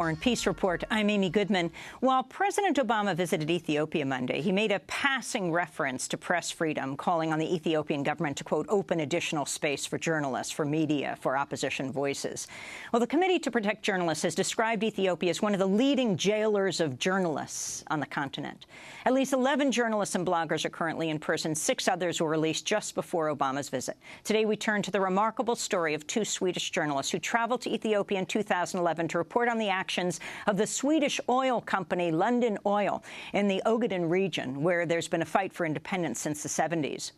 Foreign Peace Report. I'm Amy Goodman. While President Obama visited Ethiopia Monday, he made a passing reference to press freedom, calling on the Ethiopian government to, quote, open additional space for journalists, for media, for opposition voices. Well, the Committee to Protect Journalists has described Ethiopia as one of the leading jailers of journalists on the continent. At least 11 journalists and bloggers are currently in prison. 6 others were released just before Obama's visit. Today, we turn to the remarkable story of 2 Swedish journalists who traveled to Ethiopia in 2011 to report on the actions of the Swedish oil company Lundin Oil in the Ogaden region, where there's been a fight for independence since the 70s.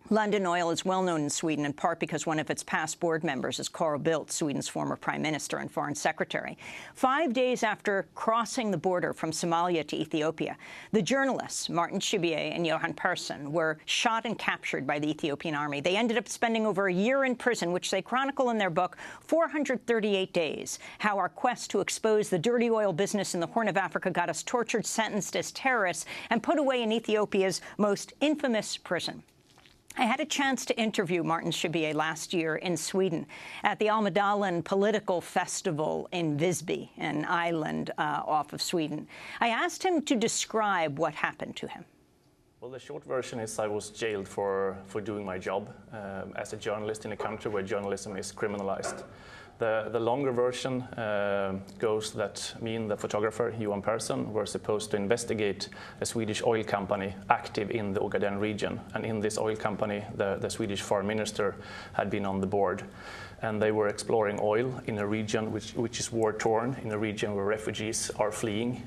Lundin Oil is well known in Sweden, in part because one of its past board members is Carl Bildt, Sweden's former prime minister and foreign secretary. 5 days after crossing the border from Somalia to Ethiopia, the journalists, Martin Schibbye and Johan Persson, were shot and captured by the Ethiopian army. They ended up spending over a year in prison, which they chronicle in their book, 438 Days, How Our Quest to Expose the Dirty Oil Business in the Horn of Africa Got Us Tortured, Sentenced as Terrorists, and Put Away in Ethiopia's Most Infamous Prison. I had a chance to interview Martin Schibbye last year in Sweden at the Almedalen Political Festival in Visby, an island off of Sweden. I asked him to describe what happened to him. Well, the short version is I was jailed for doing my job as a journalist in a country where journalism is criminalized. The longer version goes that me and the photographer, Johan Persson, were supposed to investigate a Swedish oil company active in the Ogaden region. And in this oil company, the Swedish foreign minister had been on the board. And they were exploring oil in a region which is war-torn, in a region where refugees are fleeing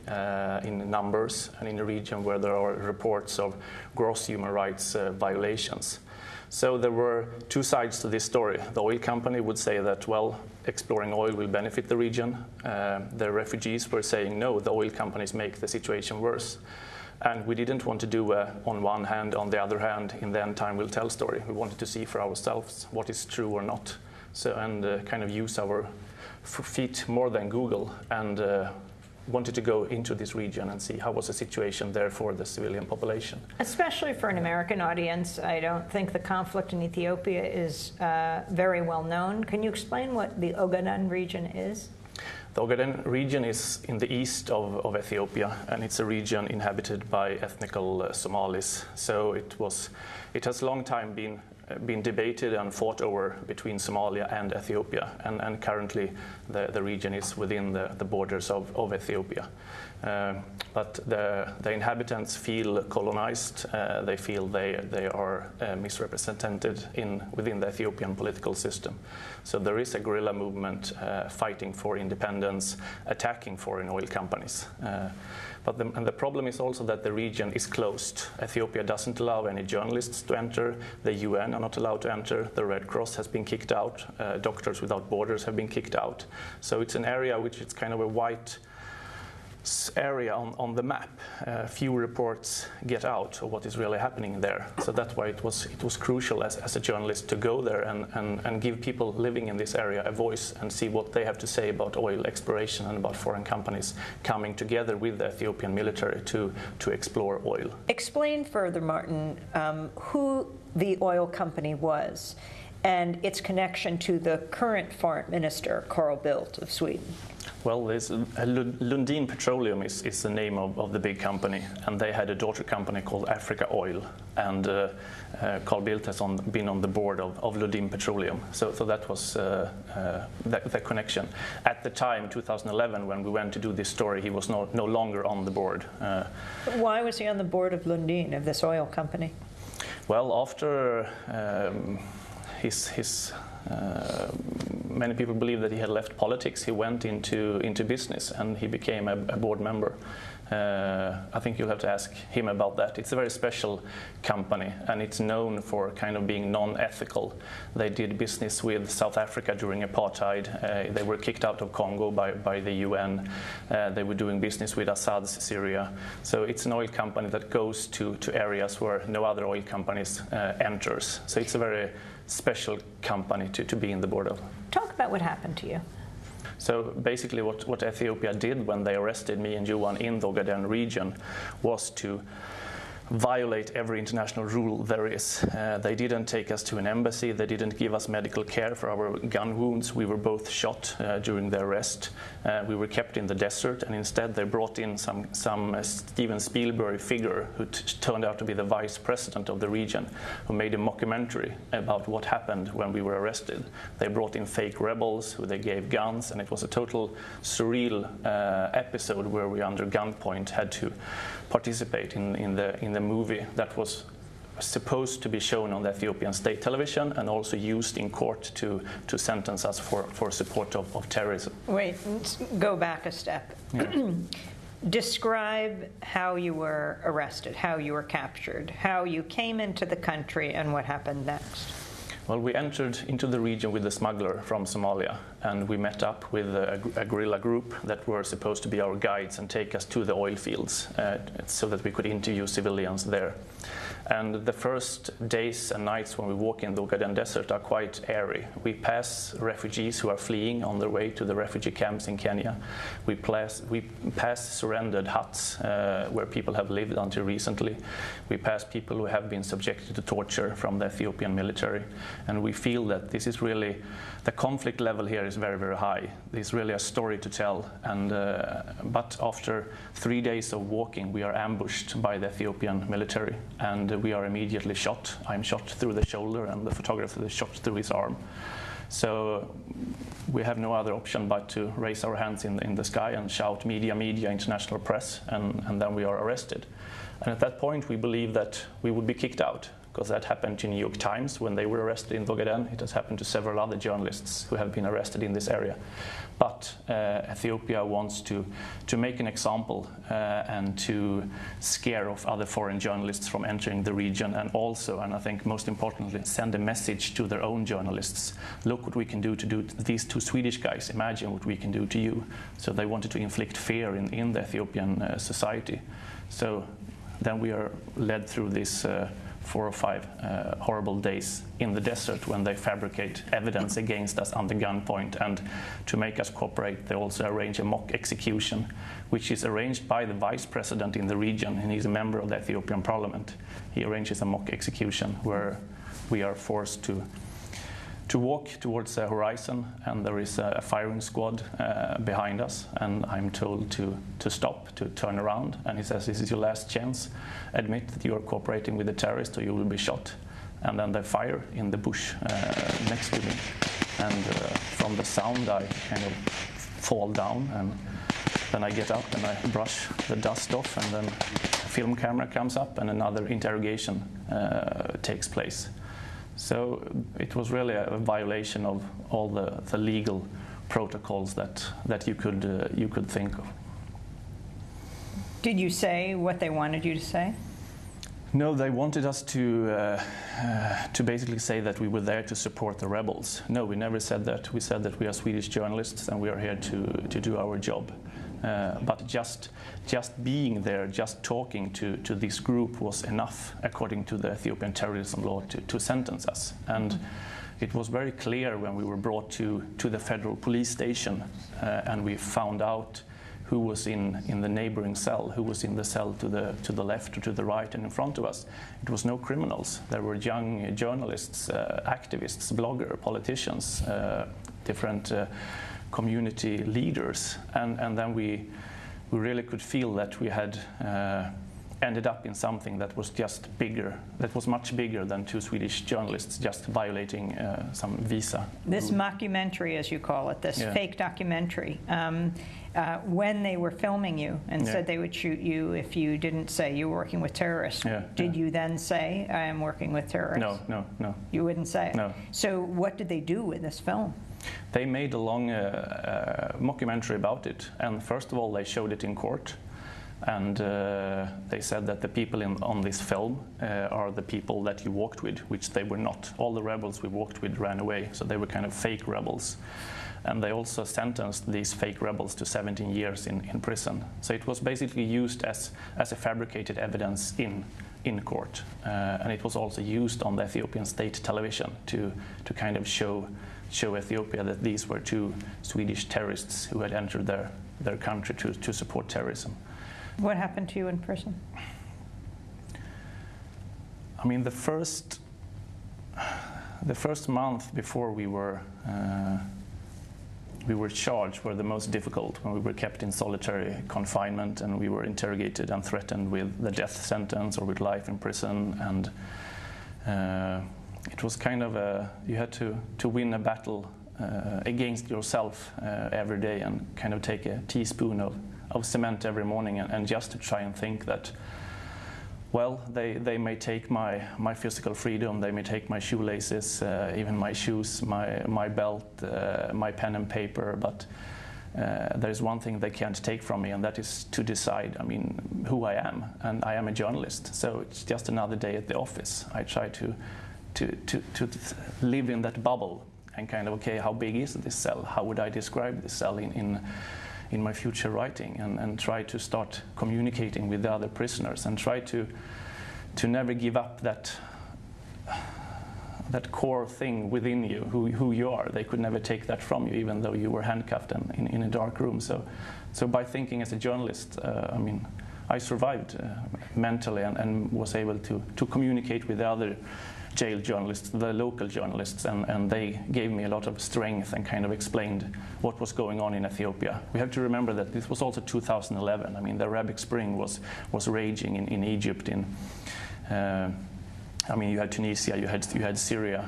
in numbers, and in a region where there are reports of gross human rights violations. So there were 2 sides to this story. The oil company would say that, well, exploring oil will benefit the region. The refugees were saying, no, the oil companies make the situation worse. And we didn't want to do on one hand, on the other hand, in the end time will tell story. We wanted to see for ourselves what is true or not. So, and kind of use our feet more than Google, and wanted to go into this region and see how was the situation there for the civilian population. Especially for an American audience, I don't think the conflict in Ethiopia is very well known. Can you explain what the Ogaden region is? The Ogaden region is in the east of Ethiopia, and it's a region inhabited by ethnical Somalis. So it has long time been debated and fought over between Somalia and Ethiopia, and currently the region is within the borders of Ethiopia. But the inhabitants feel colonized. They feel they are misrepresented within the Ethiopian political system. So there is a guerrilla movement fighting for independence, attacking foreign oil companies. And the problem is also that the region is closed. Ethiopia doesn't allow any journalists to enter. The UN are not allowed to enter. The Red Cross has been kicked out. Doctors Without Borders have been kicked out. So it's an area which is kind of a white area on the map. Few reports get out of what is really happening there. So that's why it was crucial as a journalist to go there and give people living in this area a voice and see what they have to say about oil exploration and about foreign companies coming together with the Ethiopian military to explore oil. Explain further, Martin, who the oil company was and its connection to the current foreign minister, Carl Bildt of Sweden. Well, Lundin Petroleum is the name of the big company, and they had a daughter company called Africa Oil, and Carl Bildt has been on the board of Lundin Petroleum. So that was the connection. At the time, 2011, when we went to do this story, he was no longer on the board. Why was he on the board of Lundin, of this oil company? Well, after many people believe that he had left politics. He went into business and he became a board member. I think you'll have to ask him about that. It's a very special company, and it's known for kind of being non-ethical. They did business with South Africa during apartheid. They were kicked out of Congo by the UN. They were doing business with Assad's Syria. So it's an oil company that goes to areas where no other oil companies enters. So it's a very special company to be in the board of. Talk about what happened to you. So basically what Ethiopia did when they arrested me and Johan in the Ogaden region was to violate every international rule there is. They didn't take us to an embassy. They didn't give us medical care for our gun wounds. We were both shot during the arrest. We were kept in the desert, and instead they brought in some Steven Spielberg figure who turned out to be the vice president of the region, who made a mockumentary about what happened when we were arrested. They brought in fake rebels who they gave guns, and it was a total surreal episode where we under gunpoint had to participate in the movie that was supposed to be shown on the Ethiopian state television and also used in court to sentence us for support of terrorism. Wait, go back a step. Yeah. Describe how you were arrested, how you were captured, how you came into the country, and what happened next. Well, we entered into the region with a smuggler from Somalia, and we met up with a guerrilla group that were supposed to be our guides and take us to the oil fields so that we could interview civilians there. And the first days and nights when we walk in the Ogaden desert are quite airy. We pass refugees who are fleeing on their way to the refugee camps in Kenya. We pass surrendered huts where people have lived until recently. We pass people who have been subjected to torture from the Ethiopian military. And we feel that this is really, the conflict level here is very, very high. There's really a story to tell. And but after 3 days of walking, we are ambushed by the Ethiopian military, and we are immediately shot. I'm shot through the shoulder, and the photographer is shot through his arm. So we have no other option but to raise our hands in the sky and shout, media, media, international press, and then we are arrested. And at that point, we believe that we would be kicked out, because that happened to New York Times when they were arrested in Ogaden. It has happened to several other journalists who have been arrested in this area. But Ethiopia wants to make an example and to scare off other foreign journalists from entering the region, and also, and I think most importantly, send a message to their own journalists. Look what we can do to these two Swedish guys. Imagine what we can do to you. So they wanted to inflict fear in the Ethiopian society. So then we are led through this 4 or 5 horrible days in the desert when they fabricate evidence against us under gunpoint. And to make us cooperate, they also arrange a mock execution, which is arranged by the vice president in the region, and he's a member of the Ethiopian parliament. He arranges a mock execution where we are forced to walk towards the horizon, and there is a firing squad behind us, and I'm told to stop, to turn around, and he says, this is your last chance. Admit that you are cooperating with the terrorists or you will be shot. And then they fire in the bush next to me, and from the sound I kind of fall down, and then I get up and I brush the dust off, and then a film camera comes up and another interrogation takes place. So it was really a violation of all the legal protocols that you could think of. Did you say what they wanted you to say? No, they wanted us to basically say that we were there to support the rebels. No, we never said that. We said that we are Swedish journalists and we are here to do our job. But just being there, just talking to this group was enough, according to the Ethiopian terrorism law, to sentence us. And it was very clear when we were brought to the federal police station and we found out who was in the neighboring cell, who was in the cell to the left or to the right and in front of us. It was no criminals. There were young journalists, activists, bloggers, politicians, different community leaders, and then we really could feel that we had ended up in something that was just bigger, that was much bigger than 2 Swedish journalists just violating some visa. This mockumentary, as you call it, this fake documentary, when they were filming you and said they would shoot you if you didn't say you were working with terrorists, did you then say, I am working with terrorists? No. You wouldn't say it? No. So what did they do with this film? They made a long mockumentary about it, and first of all they showed it in court, and they said that the people on this film are the people that you walked with, which they were not. All the rebels we walked with ran away, so they were kind of fake rebels. And they also sentenced these fake rebels to 17 years in prison. So it was basically used as a fabricated evidence in court, and it was also used on the Ethiopian state television to kind of show Ethiopia that these were 2 Swedish terrorists who had entered their country to support terrorism. What happened to you in prison? I mean, the first month before we were charged were the most difficult, when we were kept in solitary confinement and we were interrogated and threatened with the death sentence or with life in prison. And it was kind of you had to win a battle against yourself every day, and kind of take a teaspoon of cement every morning, and just to try and think that, well, they may take my physical freedom, they may take my shoelaces, even my shoes, my belt, my pen and paper, but there's one thing they can't take from me, and that is to decide, I mean, who I am. And I am a journalist, so it's just another day at the office. I try to live in that bubble, and kind of, okay, how big is this cell? How would I describe this cell in my future writing, and try to start communicating with the other prisoners, and try to never give up that core thing within you, who you are. They could never take that from you, even though you were handcuffed in a dark room. So by thinking as a journalist, I mean, I survived mentally, and was able to communicate with the other jail journalists, the local journalists, and they gave me a lot of strength and kind of explained what was going on in Ethiopia. We have to remember that this was also 2011. I mean, the Arabic Spring was raging in Egypt. I mean, you had Tunisia, you had Syria.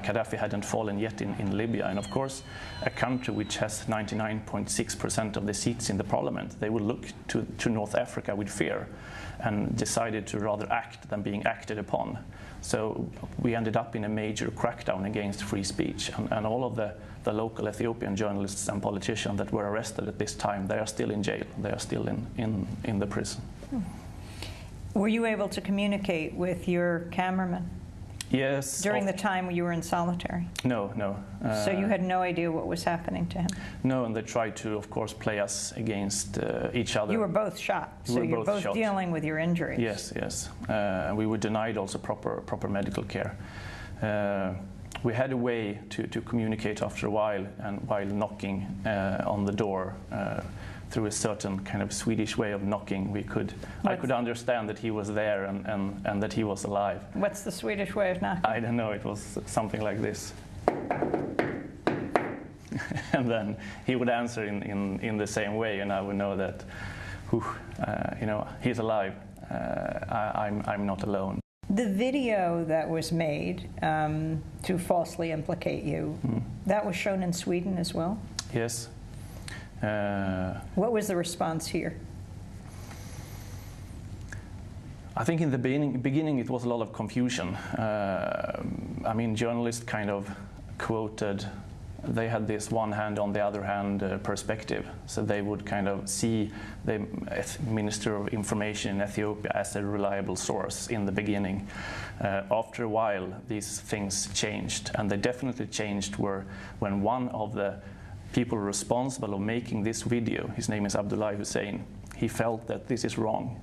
Gaddafi hadn't fallen yet in Libya, and of course, a country which has 99.6% of the seats in the parliament, they would look to North Africa with fear, and decided to rather act than being acted upon. So we ended up in a major crackdown against free speech, and all of the local Ethiopian journalists and politicians that were arrested at this time, they are still in jail. They are still in the prison. Were you able to communicate with your cameraman? Yes. During the time you were in solitary? No. So you had no idea what was happening to him? No, and they tried to, of course, play us against each other. You were both shot, so you're both shot. Dealing with your injuries. Yes. And we were denied also proper medical care. We had a way to communicate after a while, and while knocking on the door, through a certain kind of Swedish way of knocking, I could understand that he was there and that he was alive. What's the Swedish way of knocking? I don't know, it was something like this. And then he would answer in the same way, and I would know that, he's alive. I'm not alone. The video that was made to falsely implicate you, that was shown in Sweden as well? Yes. What was the response here? I think in the beginning it was a lot of confusion. I mean, journalists kind of quoted, they had this one hand on the other hand perspective. So they would kind of see the Minister of Information in Ethiopia as a reliable source in the beginning. After a while, these things changed, and they definitely changed when one of the people responsible of making this video, his name is Abdullahi Hussein, he felt that this is wrong.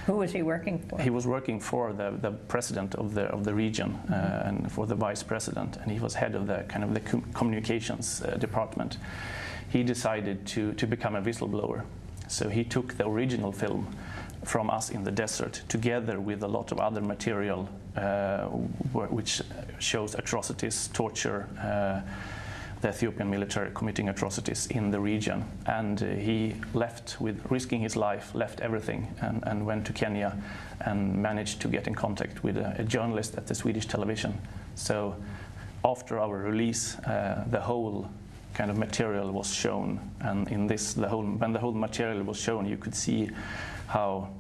Who was he working for? He was working for the president of the region, and for the vice president, and he was head of the communications department. He decided to become a whistleblower. So he took the original film from us in the desert, together with a lot of other material which shows atrocities, torture, the Ethiopian military committing atrocities in the region. And he left, with risking his life, left everything and went to Kenya and managed to get in contact with a journalist at the Swedish television. So after our release, the whole kind of material was shown, and when the whole material was shown, you could see how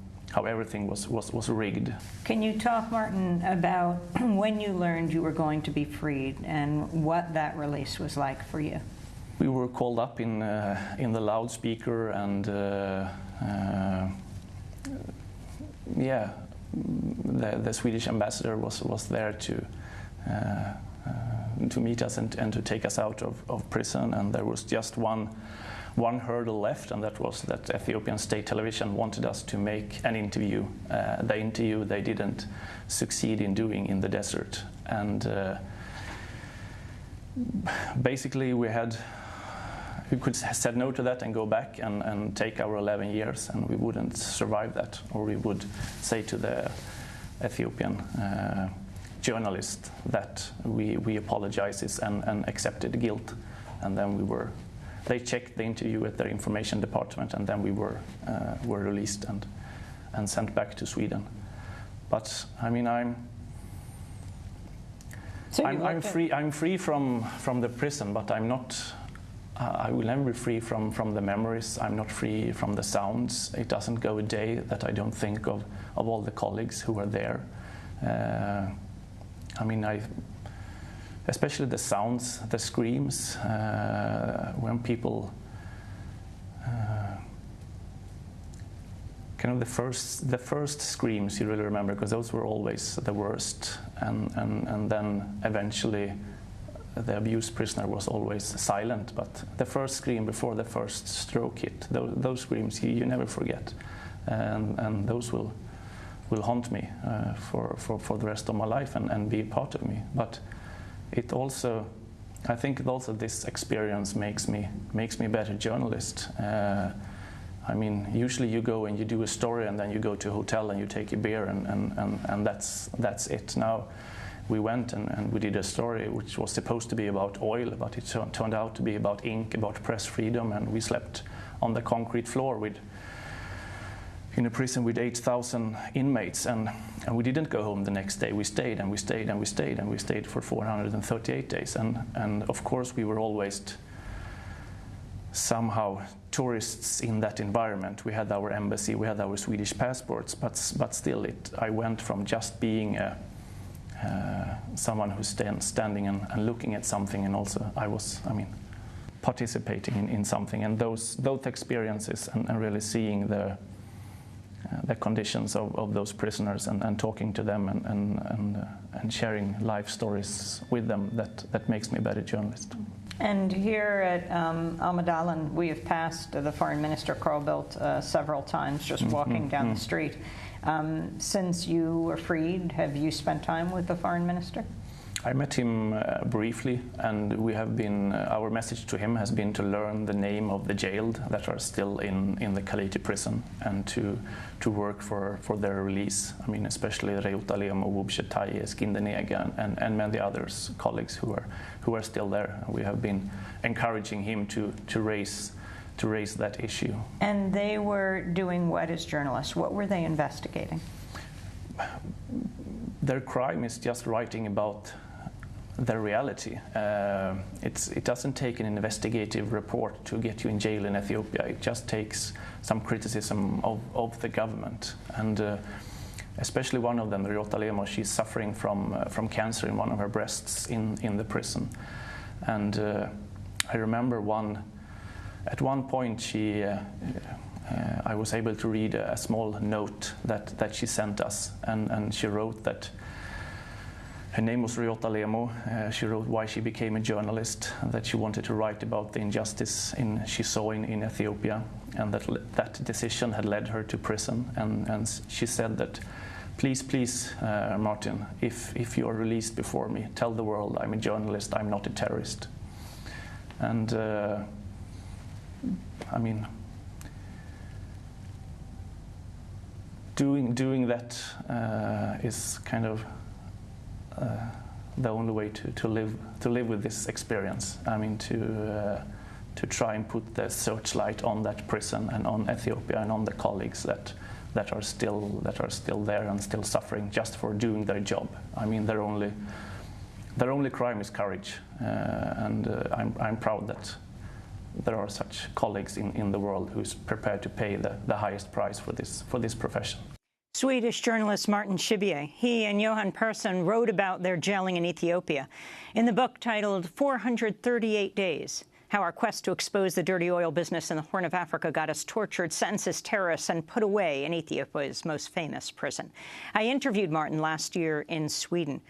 everything was rigged. Can you talk, Martin, about when you learned you were going to be freed and what that release was like for you? We were called up in the loudspeaker, and the Swedish ambassador was there to meet us and to take us out of prison, and there was just one hurdle left, and that was that Ethiopian state television wanted us to make an interview. The interview they didn't succeed in doing in the desert, and basically we could have said no to that and go back and take our 11 years, and we wouldn't survive that, or we would say to Ethiopian journalist that we apologized and accepted guilt, and then they checked the interview at their information department, and then we were released and sent back to Sweden. But I mean, I'm free from the prison, but I'm not. I will never be free from the memories. I'm not free from the sounds. It doesn't go a day that I don't think of all the colleagues who are there. I mean, especially the sounds, the screams, when people, kind of the first screams you really remember, because those were always the worst, and then eventually the abused prisoner was always silent, but the first scream before the first stroke hit, those screams you never forget, and those will haunt me for the rest of my life and be part of me. But it also, I think also this experience makes me a better journalist. I mean, usually you go and you do a story and then you go to a hotel and you take a beer and that's it. Now we went and we did a story which was supposed to be about oil, but it turned out to be about ink, about press freedom, and we slept on the concrete floor in a prison with 8,000 inmates, and we didn't go home the next day. We stayed and we stayed and we stayed and we stayed for 438 days, and of course we were always somehow tourists in that environment. We had our embassy, we had our Swedish passports, but still I went from just being someone who's standing and looking at something, and also I mean, participating in something, and those experiences and really seeing the conditions of those prisoners and talking to them and sharing life stories with them, that makes me a better journalist. And here at Almedalen, we have passed the Foreign Minister Carl Bildt several times, just walking down the street. Since you were freed, have you spent time with the Foreign Minister? I met him briefly, and we have been. Our message to him has been to learn the name of the jailed that are still in the Kaliti prison, and to work for their release. I mean, especially Reutalemo, Wubshetai, Skindenega, and many others colleagues who are still there. We have been encouraging him to raise that issue. And they were doing what as journalists? What were they investigating? Their crime is just writing about their reality. It doesn't take an investigative report to get you in jail in Ethiopia. It just takes some criticism of the government. And especially one of them, Reutalemo, she's suffering from cancer in one of her breasts in the prison. And I remember at one point I was able to read a small note that she sent us, and she wrote that her name was Reutalemo. She wrote why she became a journalist, that she wanted to write about the injustice she saw in Ethiopia, and that decision had led her to prison. And she said that, please, Martin, if you are released before me, tell the world I'm a journalist, I'm not a terrorist. And I mean, doing that is kind of the only way to live with this experience. I mean, to try and put the searchlight on that prison and on Ethiopia and on the colleagues that are still there and still suffering just for doing their job. I mean, their only crime is courage, and I'm proud that there are such colleagues in the world who's prepared to pay the highest price for this profession. Swedish journalist Martin Schibbye. He and Johan Persson wrote about their jailing in Ethiopia in the book titled 438 Days, How Our Quest to Expose the Dirty Oil Business in the Horn of Africa Got Us Tortured, Sentenced as Terrorists, and Put Away in Ethiopia's most famous prison. I interviewed Martin last year in Sweden.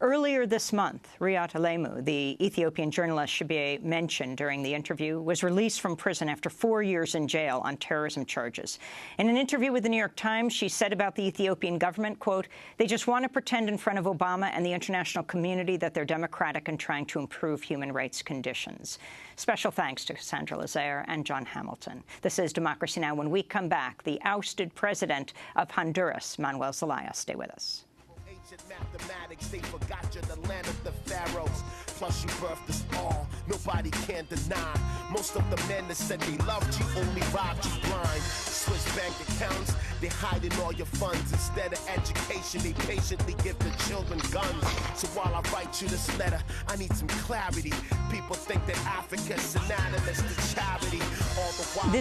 Earlier this month, Reutalemo, the Ethiopian journalist Schibbye mentioned during the interview, was released from prison after 4 years in jail on terrorism charges. In an interview with the New York Times, she said about the Ethiopian government, quote, "They just want to pretend in front of Obama and the international community that they're democratic and trying to improve human rights conditions." Special thanks to Cassandra Lazaire and John Hamilton. This is Democracy Now! When we come back, the ousted president of Honduras, Manuel Zelaya. Stay with us. Ancient mathematics, they forgot you're the land of the pharaohs. Plus you birthed us all, nobody can deny. Most of the men that said they loved you only robbed you blind. Swiss bank accounts, they hiding all your funds. Instead of education, they patiently give the children guns. So while I write you this letter, I need some clarity. People think that Africa's synonymous to charity. All the while